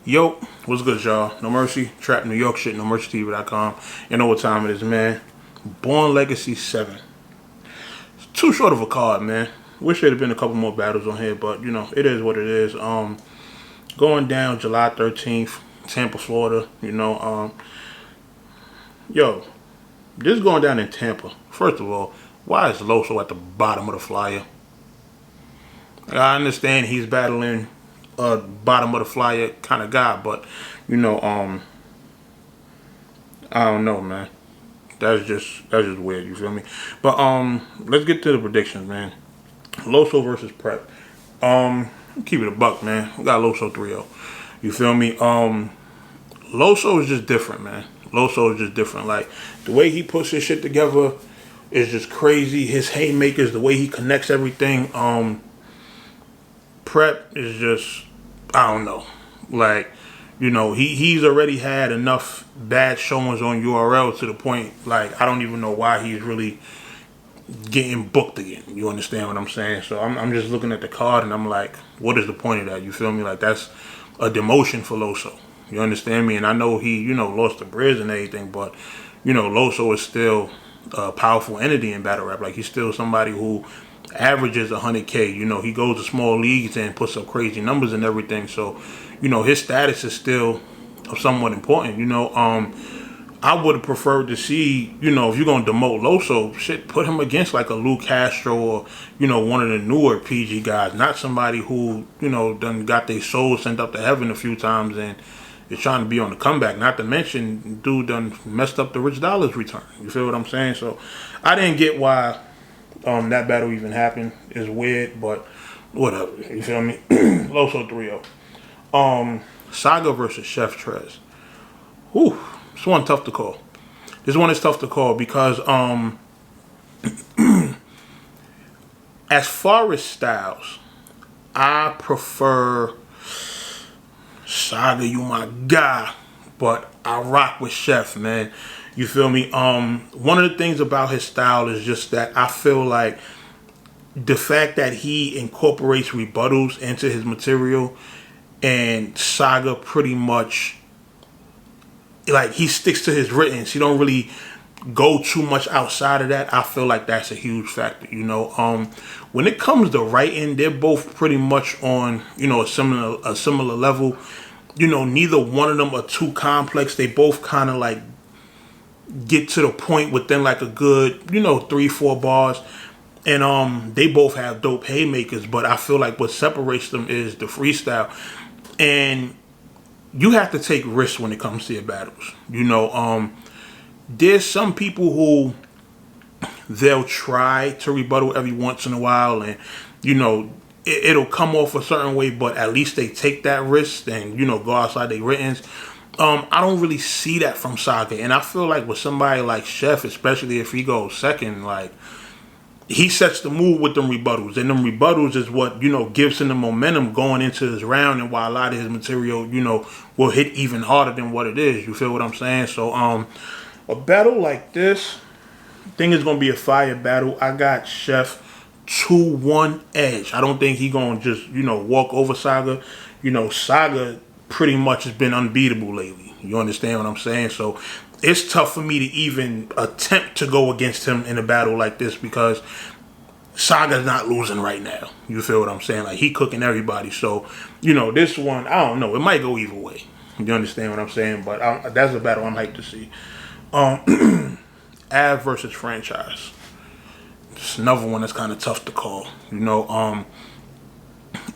Yo, what's good, y'all? No Mercy, Trap New York shit, NoMercyTV.com. You know what time it is, man. Born Legacy 7. It's too short of a card, man. Wish there'd have been a couple more battles on here, but, you know, it is what it is. Going down July 13th, Tampa, Florida, yo, this is going down in Tampa. First of all, why is Loso at the bottom of the flyer? I understand he's battling bottom of the flyer kind of guy, but I don't know, man. That's just weird. You feel me? But let's get to the predictions, man. Loso versus Prep. Keep it a buck, man. We got Loso 3-0. You feel me? Loso is just different, man. Loso is just different. Like the way he puts his shit together is just crazy. His haymakers, the way he connects everything. Prep is just, I don't know. Like, he's already had enough bad showings on URL to the point, like, I don't even know why he's really getting booked again. You understand what I'm saying? So I'm just looking at the card and I'm like, what is the point of that? You feel me? Like, that's a demotion for Loso. You understand me? And I know he, lost the Briz and everything, but, Loso is still a powerful entity in battle rap. Like, he's still somebody who averages 100K. He goes to small leagues and puts up crazy numbers and everything. So, his status is still somewhat important. I would have preferred to see, if you're going to demote Loso, shit, put him against like a Lou Castro or, one of the newer PG guys. Not somebody who, done got their soul sent up to heaven a few times and is trying to be on the comeback. Not to mention, dude done messed up the Rich Dollars return. You feel what I'm saying? So, I didn't get why that battle even happened. Is weird, but whatever. You feel me? Loso 3-0. Saga versus Chef Trez. Whew, this one tough to call. This one is tough to call because as far as styles, I prefer Saga. You my guy, but I rock with Chef, man. You feel me? One of the things about his style is just that I feel like the fact that he incorporates rebuttals into his material, and Saga pretty much, like, he sticks to his writtens. He don't really go too much outside of that. I feel like that's a huge factor. When it comes to writing, they're both pretty much on, a similar level. Neither one of them are too complex. They both kind of like get to the point within like a good, 3-4 bars. And they both have dope haymakers, but I feel like what separates them is the freestyle. And you have to take risks when it comes to your battles. There's some people who they'll try to rebuttal every once in a while, and it'll come off a certain way, but at least they take that risk and go outside their writtens. I don't really see that from Saga, and I feel like with somebody like Chef, especially if he goes second, like, he sets the mood with them rebuttals, and them rebuttals is what gives him the momentum going into his round, and why a lot of his material will hit even harder than what it is. You feel what I'm saying? So a battle like this, I think it's gonna be a fire battle. I got Chef 2-1 edge. I don't think he gonna just walk over Saga. Saga pretty much has been unbeatable lately. You understand what I'm saying? So it's tough for me to even attempt to go against him in a battle like this because Saga's not losing right now. You feel what I'm saying? Like, he cooking everybody. So, this one, I don't know. It might go either way. You understand what I'm saying? But that's a battle I'm hyped to see. Av versus Franchise. It's another one that's kind of tough to call.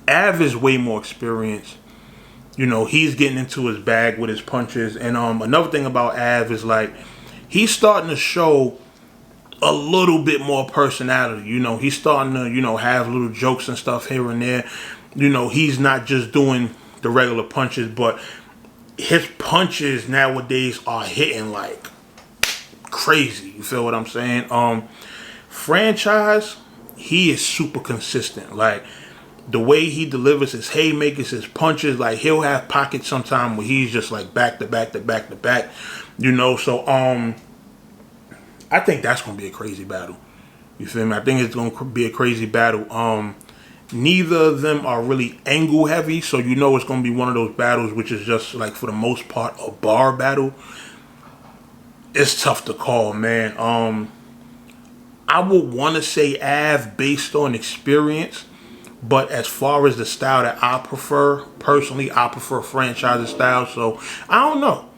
Av is way more experienced. He's getting into his bag with his punches. And another thing about Av is, like, he's starting to show a little bit more personality. He's starting to, have little jokes and stuff here and there. He's not just doing the regular punches, but his punches nowadays are hitting like crazy. You feel what I'm saying? Franchise, he is super consistent. Like, the way he delivers his haymakers, his punches, like, he'll have pockets sometime where he's just like back to back to back to back, So I think that's gonna be a crazy battle. You feel me? I think it's gonna be a crazy battle. Neither of them are really angle heavy, so you know it's going to be one of those battles which is just like, for the most part, a bar battle. It's tough to call, man. I would want to say Av based on experience, but as far as the style that I prefer, personally, I prefer franchise style. So I don't know.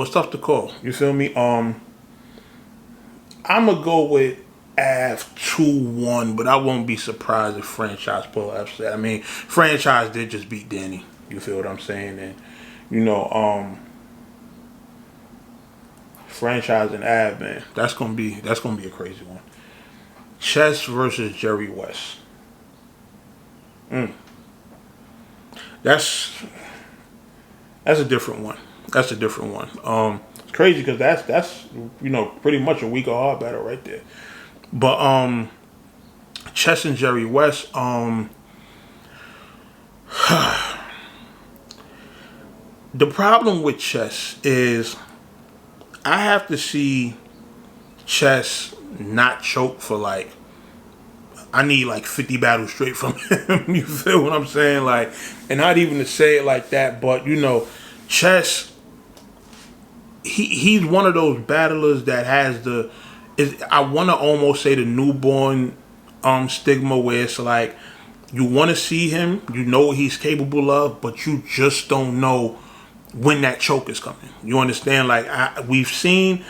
It's tough to call. You feel me? I'm gonna go with Av 2-1, but I won't be surprised if franchise pull upset. I mean, franchise did just beat Danny. You feel what I'm saying? And you know, franchise and Av, man, that's gonna be a crazy one. Chess versus Jerry West. That's a different one. It's crazy because that's pretty much a week of hard battle right there. But Chess and Jerry West. The problem with Chess is I have to see Chess not choke for I need 50 battles straight from him. You feel what I'm saying? And not even to say it like that, but Chess, he's one of those battlers that has I want to almost say the newborn stigma, where it's you want to see him, you know what he's capable of, but you just don't know when that choke is coming. You understand? We've seen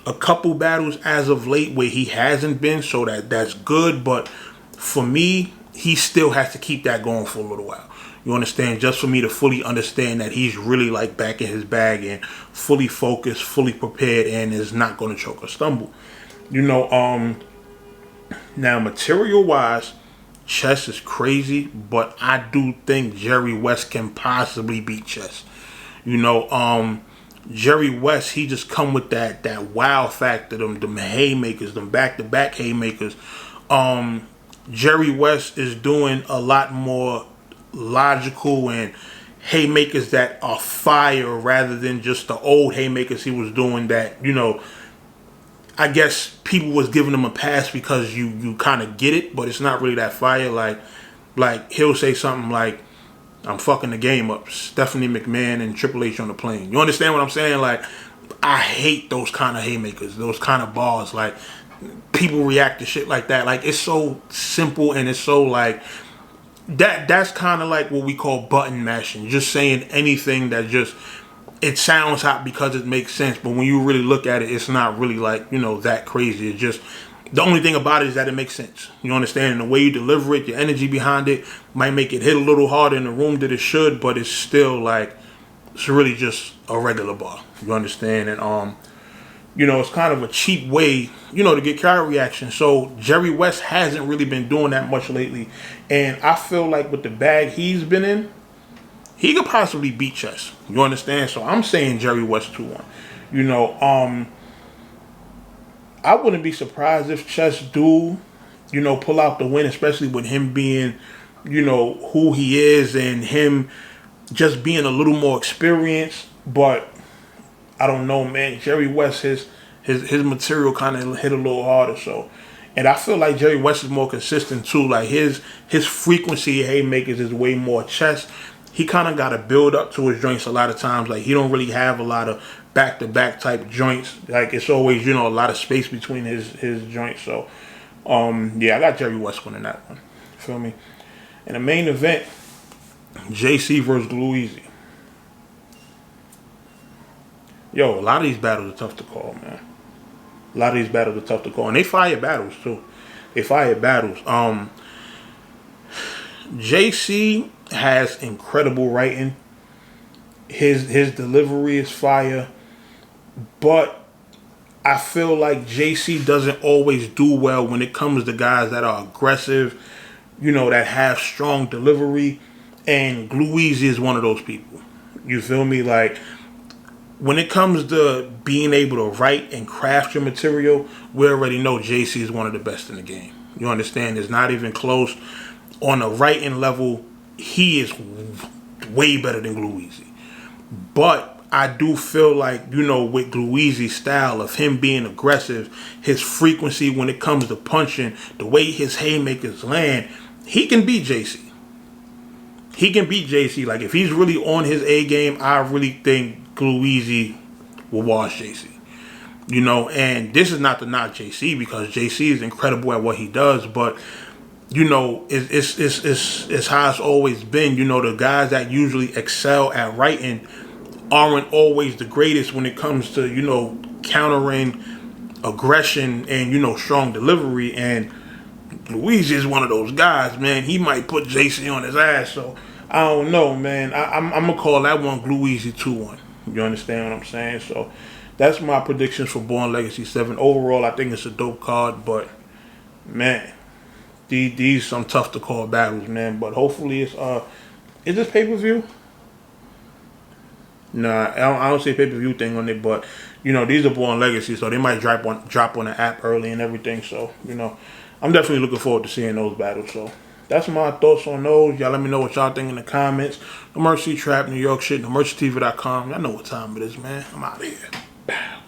a couple battles as of late where he hasn't been, so that's good, but for me, he still has to keep that going for a little while. You understand? Just for me to fully understand that he's really back in his bag and fully focused, fully prepared, and is not going to choke or stumble. Now material wise, Chess is crazy, but I do think Jerry West can possibly beat Chess. Jerry West, he just come with that wow factor, them haymakers, them back-to-back haymakers. Jerry West is doing a lot more logical and haymakers that are fire rather than just the old haymakers he was doing that, I guess people was giving him a pass because you kind of get it, but it's not really that fire. Like he'll say something like, I'm fucking the game up, Stephanie McMahon and Triple H on the plane. You understand what I'm saying? I hate those kind of haymakers, those kind of bars. People react to shit like that. It's so simple and it's so that's kind of like what we call button mashing. Just saying anything that just, it sounds hot because it makes sense, but when you really look at it, it's not really that crazy. It's just, the only thing about it is that it makes sense. You understand? And the way you deliver it, your energy behind it might make it hit a little harder in the room than it should, but it's still it's really just a regular bar. You understand? And it's kind of a cheap way, to get crowd reaction. So Jerry West hasn't really been doing that much lately. And I feel like with the bag he's been in, he could possibly beat Chess. You understand? So I'm saying Jerry West 2-1. I wouldn't be surprised if Chess do, pull out the win, especially with him being, who he is and him just being a little more experienced. But I don't know, man. Jerry West, his material kind of hit a little harder. So, and I feel like Jerry West is more consistent too. His frequency of haymakers is way more. Chess, he kind of got to build up to his joints a lot of times. He don't really have a lot of back-to-back type joints. It's always, a lot of space between his joints. So, I got Jerry West winning that one. Feel me? In the main event, JC versus Louise. Yo, a lot of these battles are tough to call, man. And they fire battles, too. JC has incredible writing. His delivery is fire. But I feel like JC doesn't always do well when it comes to guys that are aggressive, that have strong delivery. And Louise is one of those people. You feel me? When it comes to being able to write and craft your material, we already know JC is one of the best in the game. You understand? It's not even close. On a writing level, he is way better than Louise. But I do feel like, with Louise's style of him being aggressive, his frequency when it comes to punching, the way his haymakers land, he can beat JC. He can beat JC. Like, if he's really on his A game, I really think Gluezy will wash JC. You know, and this is not to knock JC, because JC is incredible at what he does, but you know, it's how it's always been. You know, the guys that usually excel at writing aren't always the greatest when it comes to, you know, countering aggression and, you know, strong delivery. And Luigi is one of those guys, man. He might put JC on his ass. So I don't know, man. I'm gonna call that one Luigi 2-1. You understand what I'm saying? So that's my predictions for Born Legacy 7. Overall, I think it's a dope card, but man, these some tough to call battles, man. But hopefully it's is this pay-per-view? Nah, I don't see a pay-per-view thing on it, but you know, these are Born Legacy, so they might drop on the app early and everything. So, you know, I'm definitely looking forward to seeing those battles. So that's my thoughts on those. Y'all let me know what y'all think in the comments. No Mercy Trap, New York shit, NoMercyTV.com. Y'all know what time it is, man. I'm out of here. Bow.